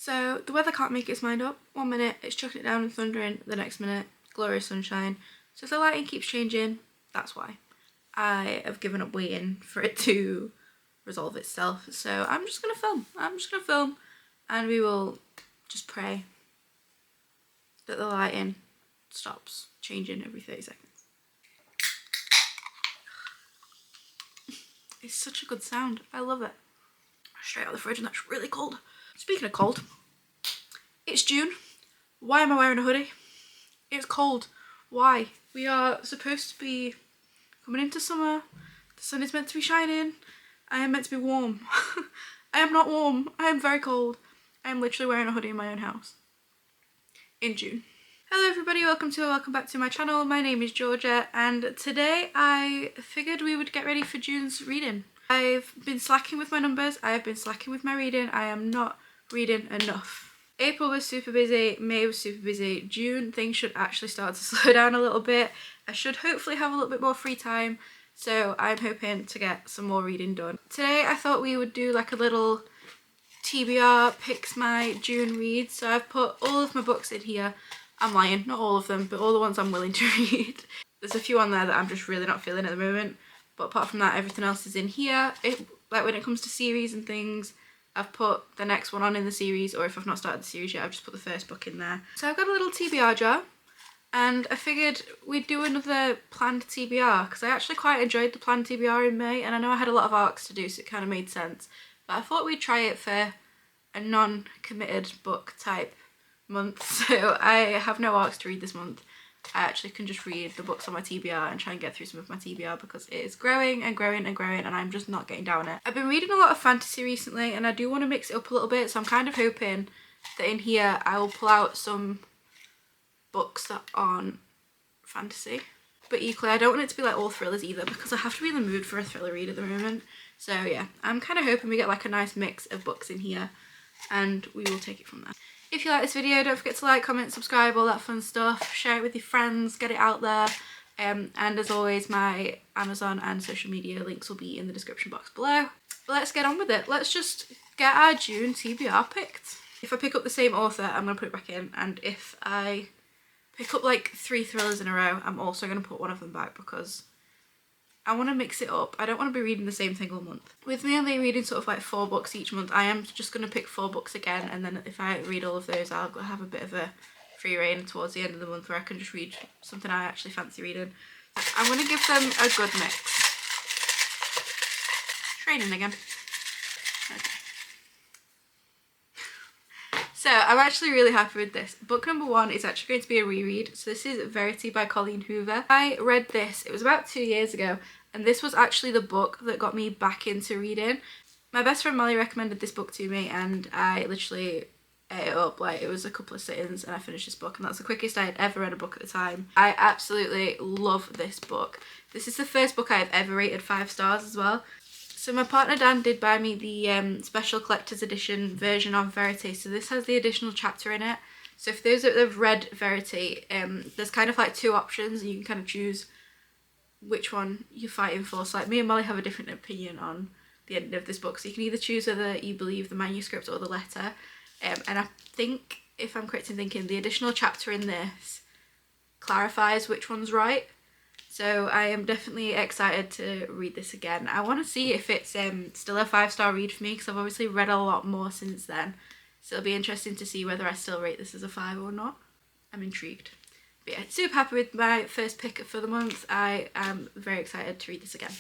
So the weather can't make its mind up. 1 minute it's chucking it down and thundering, the next minute glorious sunshine. So if the lighting keeps changing, that's why. I have given up waiting for it to resolve itself. So I'm just gonna film. And we will just pray that the lighting stops changing every 30 seconds. It's such a good sound. I love it. Straight out of the fridge, and that's really cold. Speaking of cold, it's June. Why am I wearing a hoodie? It's cold. Why? We are supposed to be coming into summer. The sun is meant to be shining. I am meant to be warm. I am not warm. I am very cold. I am literally wearing a hoodie in my own house in June. Hello everybody, welcome back to my channel. My name is Georgia, and today I figured we would get ready for June's reading. I've been slacking with my numbers, I have been slacking with my reading, I am not reading enough. April was super busy, May was super busy, June things should actually start to slow down a little bit. I should hopefully have a little bit more free time, so I'm hoping to get some more reading done. Today I thought we would do like a little TBR picks my June reads, so I've put all of my books in here. I'm lying, not all of them, but all the ones I'm willing to read. There's a few on there that I'm just really not feeling at the moment, but apart from that, everything else is in here. Like when it comes to series and things, I've put the next one on in the series, or if I've not started the series yet, I've just put the first book in there. So I've got a little TBR jar, and I figured we'd do another planned TBR, because I actually quite enjoyed the planned TBR in May, and I know I had a lot of arcs to do, so it kind of made sense. But I thought we'd try it for a non-committed book type month, so I have no arcs to read this month. I actually can just read the books on my TBR and try and get through some of my TBR because it is growing and growing and growing, and I'm just not getting down it. I've been reading a lot of fantasy recently, and I do want to mix it up a little bit, so I'm kind of hoping that in here I will pull out some books that aren't fantasy. But equally, I don't want it to be like all thrillers either, because I have to be in the mood for a thriller read at the moment. So yeah, I'm kind of hoping we get like a nice mix of books in here, and we will take it from there. If you like this video, don't forget to like, comment, subscribe, all that fun stuff. Share it with your friends, get it out there. And as always, my Amazon and social media links will be in the description box below. But let's get on with it. Let's just get our June TBR picked. If I pick up the same author, I'm going to put it back in. And if I pick up like 3 thrillers in a row, I'm also going to put one of them back because I want to mix it up. I don't want to be reading the same thing all month. With me only reading sort of like 4 books each month, I am just going to pick 4 books again, and then if I read all of those, I'll have a bit of a free rein towards the end of the month where I can just read something I actually fancy reading. I'm going to give them a good mix. Training again. Okay. So I'm actually really happy with this. Book number 1 is actually going to be a reread. So this is Verity by Colleen Hoover. I read this, it was about 2 years ago, and this was actually the book that got me back into reading. My best friend Molly recommended this book to me, and I literally ate it up. Like, it was a couple of sittings and I finished this book, and that's the quickest I had ever read a book at the time. I absolutely love this book. This is the first book I've ever rated 5 stars as well. So my partner Dan did buy me the special collector's edition version of Verity. So this has the additional chapter in it. So for those that have read Verity, there's kind of like 2 options, and you can kind of choose which one you're fighting for. So like me and Molly have a different opinion on the ending of this book. So you can either choose whether you believe the manuscript or the letter. And I think, if I'm correct in thinking, the additional chapter in this clarifies which one's right. So I am definitely excited to read this again. I want to see if it's still a 5-star read for me, because I've obviously read a lot more since then. So it'll be interesting to see whether I still rate this as a 5 or not. I'm intrigued. But yeah, super happy with my first pick for the month. I am very excited to read this again.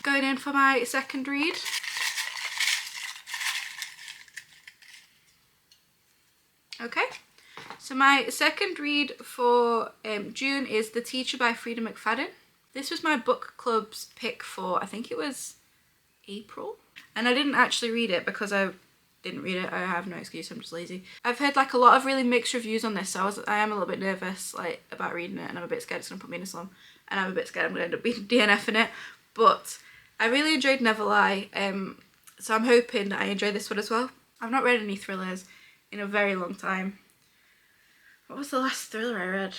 Going in for my second read. Okay. So my second read for June is The Teacher by Frida McFadden. This was my book club's pick for, I think it was April. And I didn't actually read it because I didn't read it. I have no excuse, I'm just lazy. I've heard like a lot of really mixed reviews on this, so I am a little bit nervous like about reading it, and I'm a bit scared it's going to put me in a slum. And I'm a bit scared I'm going to end up being DNFing it. But I really enjoyed Never Lie, so I'm hoping that I enjoy this one as well. I've not read any thrillers in a very long time. What was the last thriller I read?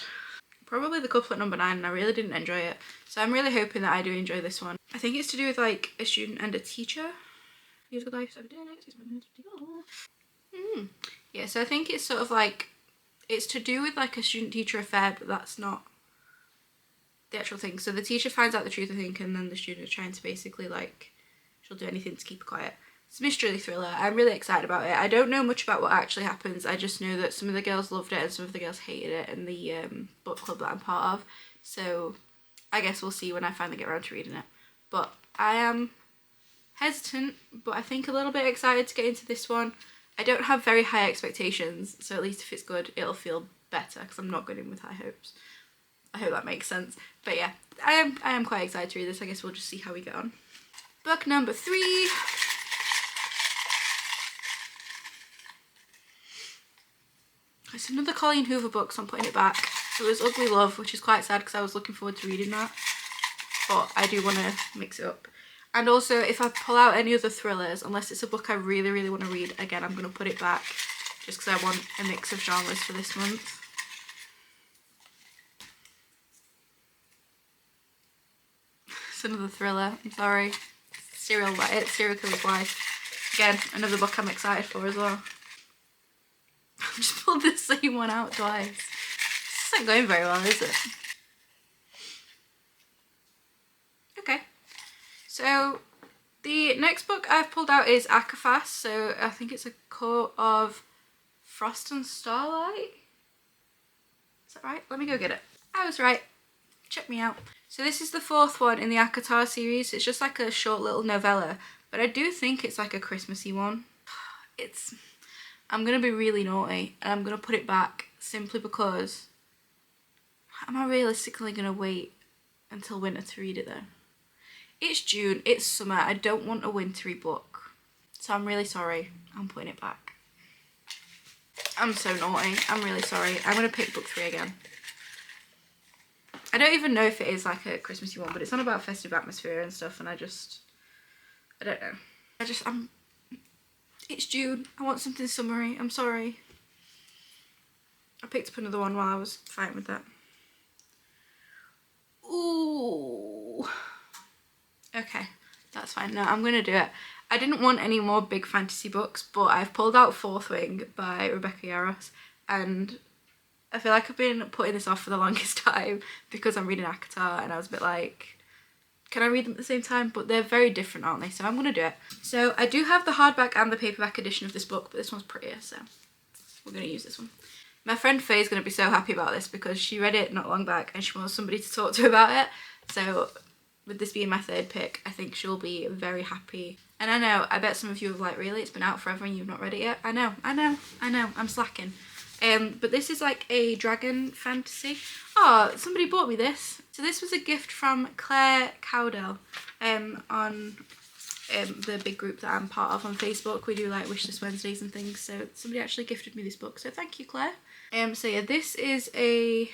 Probably The Couple at Number 9, and I really didn't enjoy it. So I'm really hoping that I do enjoy this one. I think it's to do with like a student and a teacher. Yeah, so I think it's sort of like, it's to do with like a student-teacher affair, but that's not the actual thing. So the teacher finds out the truth, I think, and then the student is trying to basically like, she'll do anything to keep it quiet. It's a mystery thriller. I'm really excited about it. I don't know much about what actually happens. I just know that some of the girls loved it and some of the girls hated it in the book club that I'm part of. So I guess we'll see when I finally get around to reading it. But I am hesitant, but I think a little bit excited to get into this one. I don't have very high expectations, so at least if it's good, it'll feel better because I'm not going in with high hopes. I hope that makes sense. But yeah, I am quite excited to read this. I guess we'll just see how we get on. Book number 3. It's another Colleen Hoover book, so I'm putting it back. It was Ugly Love, which is quite sad because I was looking forward to reading that. But I do want to mix it up. And also, if I pull out any other thrillers, unless it's a book I really, really want to read, again, I'm going to put it back just because I want a mix of genres for this month. It's another thriller, I'm sorry. Serial Killer's Wife. Again, another book I'm excited for as well. I've just pulled the same one out twice. This isn't going very well, is it? Okay. So the next book I've pulled out is Akafas. So I think it's a Court of Frost and Starlight. Is that right? Let me go get it. I was right. Check me out. So this is the 4th one in the Akatar series. It's just like a short little novella, but I do think it's like a Christmassy one. I'm going to be really naughty and I'm going to put it back simply because am I realistically going to wait until winter to read it though? It's June, it's summer, I don't want a wintry book. So I'm really sorry, I'm putting it back. I'm so naughty, I'm really sorry. I'm going to pick book 3 again. I don't even know if it is like a Christmassy one, but it's on about festive atmosphere and stuff and I don't know. It's June, I want something summery, I'm sorry. I picked up another one while I was fighting with that. Ooh. Okay, that's fine. No, I'm going to do it. I didn't want any more big fantasy books, but I've pulled out Fourth Wing by Rebecca Yarros, and I feel like I've been putting this off for the longest time because I'm reading Akatar, and I was a bit like, can I read them at the same time? But they're very different, aren't they? So I'm going to do it. So I do have the hardback and the paperback edition of this book, but this one's prettier, so we're going to use this one. My friend Faye's going to be so happy about this because she read it not long back and she wants somebody to talk to about it. So with this being my 3rd pick, I think she'll be very happy. And I know, I bet some of you are like, really? It's been out forever and you've not read it yet? I know, I'm slacking. But this is like a dragon fantasy. Oh, somebody bought me this. So this was a gift from Claire Cowdell on the big group that I'm part of on Facebook. We do like Wishlist Wednesdays and things. So somebody actually gifted me this book. So thank you, Claire. So yeah, this is a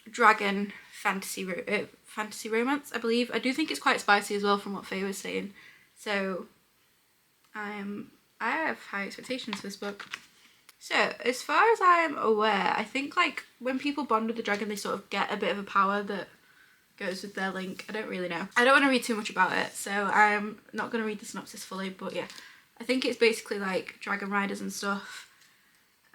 dragon fantasy romance, I believe. I do think it's quite spicy as well from what Faye was saying. So I have high expectations for this book. So as far as I am aware, I think like when people bond with the dragon, they sort of get a bit of a power that goes with their link. I don't really know. I don't want to read too much about it, so I'm not going to read the synopsis fully, but yeah. I think it's basically like dragon riders and stuff.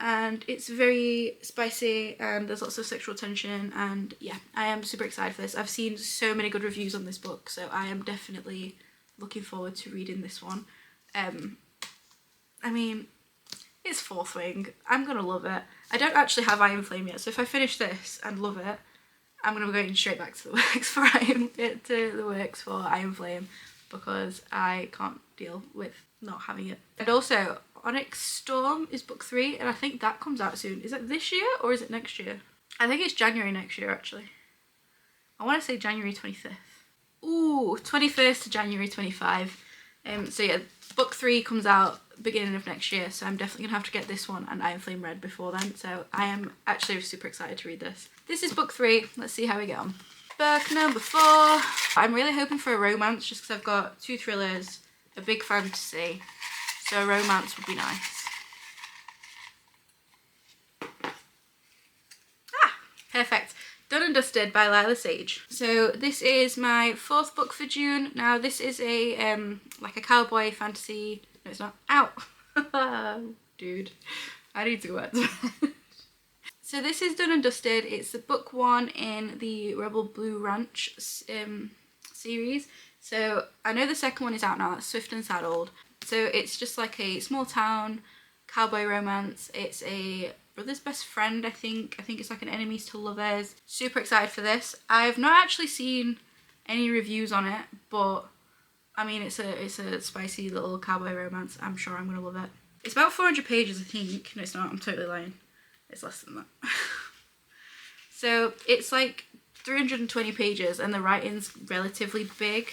And it's very spicy and there's lots of sexual tension, and yeah, I am super excited for this. I've seen so many good reviews on this book, so I am definitely looking forward to reading this one. I mean, it's Fourth Wing. I'm gonna love it. I don't actually have Iron Flame yet, so if I finish this and love it, I'm gonna be going straight back to the works for Iron Flame because I can't deal with not having it. And also, Onyx Storm is book 3, and I think that comes out soon. Is it this year or is it next year? I think it's January next year, actually. I want to say January 25th. Ooh, 21st to January 25. So yeah, book 3 comes out beginning of next year, so I'm definitely gonna have to get this one and Iron Flame read before then. So I am actually super excited to read this. This is book 3. Let's see how we get on. Book number 4. I'm really hoping for a romance just because I've got 2 thrillers, a big fantasy. So a romance would be nice. Ah, perfect. Done and Dusted by Lila Sage. So this is my 4th book for June. Now this is a like a cowboy fantasy. No, it's not. Ow! Dude, I need to go back to bed. So this is done and dusted. It's the book 1 in the Rebel Blue Ranch series. So I know the second one is out now, Swift and Saddled. So it's just like a small town cowboy romance. It's a brother's best friend, I think. I think it's like an enemies to lovers. Super excited for this. I've not actually seen any reviews on it, but I mean, it's a spicy little cowboy romance. I'm sure I'm gonna love it. It's about 400 pages, I think. No, it's not. I'm totally lying. It's less than that. So it's like 320 pages and the writing's relatively big.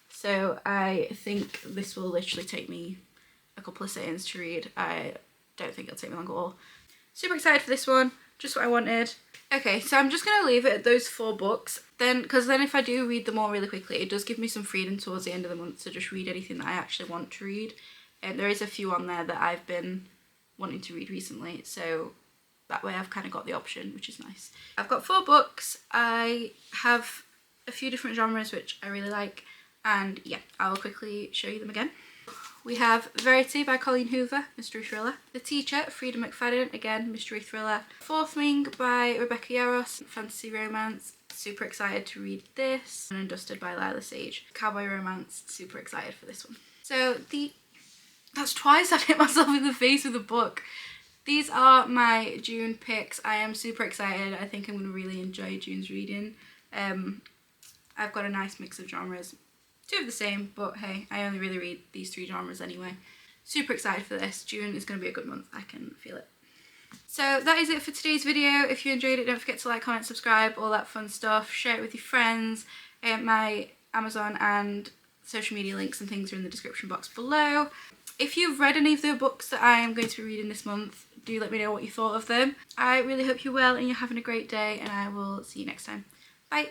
So I think this will literally take me a couple of seconds to read. I don't think it'll take me long at all. Super excited for this one. Just what I wanted. Okay, so I'm just going to leave it at those 4 books. Because then if I do read them all really quickly, it does give me some freedom towards the end of the month to just read anything that I actually want to read. And there is a few on there that I've been wanting to read recently. So that way I've kind of got the option, which is nice. I've got 4 books. I have a few different genres which I really like. And yeah, I'll quickly show you them again. We have Verity by Colleen Hoover, mystery thriller. The Teacher, Frida McFadden, again, mystery thriller. Fourth Wing by Rebecca Yarros, fantasy romance. Super excited to read this. And Dusted by Lila Sage, cowboy romance. Super excited for this one. So that's twice I've hit myself in the face with a book. These are my June picks. I am super excited. I think I'm going to really enjoy June's reading. I've got a nice mix of genres. 2 of the same, but hey, I only really read these 3 genres anyway. Super excited for this. June is going to be a good month. I can feel it. So that is it for today's video. If you enjoyed it, don't forget to like, comment, subscribe, all that fun stuff. Share it with your friends. My Amazon and social media links and things are in the description box below. If you've read any of the books that I am going to be reading this month, do let me know what you thought of them. I really hope you're well and you're having a great day, and I will see you next time. Bye!